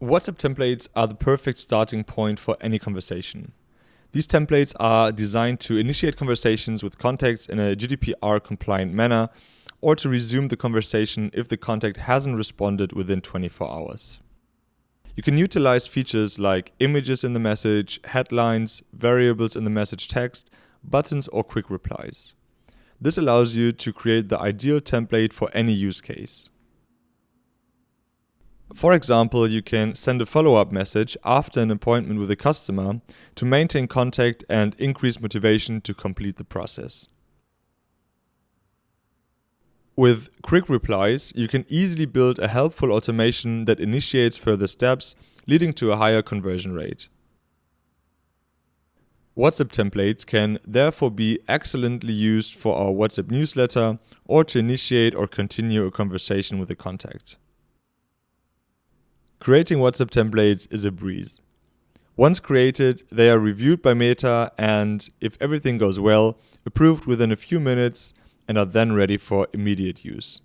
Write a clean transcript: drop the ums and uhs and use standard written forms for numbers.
WhatsApp templates are the perfect starting point for any conversation. These templates are designed to initiate conversations with contacts in a GDPR-compliant manner or to resume the conversation if the contact hasn't responded within 24 hours. You can utilize features like images in the message, headlines, variables in the message text, buttons, or quick replies. This allows you to create the ideal template for any use case. For example, you can send a follow-up message after an appointment with a customer to maintain contact and increase motivation to complete the process. With quick replies, you can easily build a helpful automation that initiates further steps, leading to a higher conversion rate. WhatsApp templates can therefore be excellently used for our WhatsApp newsletter or to initiate or continue a conversation with a contact. Creating WhatsApp templates is a breeze. Once created, they are reviewed by Meta and, if everything goes well, approved within a few minutes and are then ready for immediate use.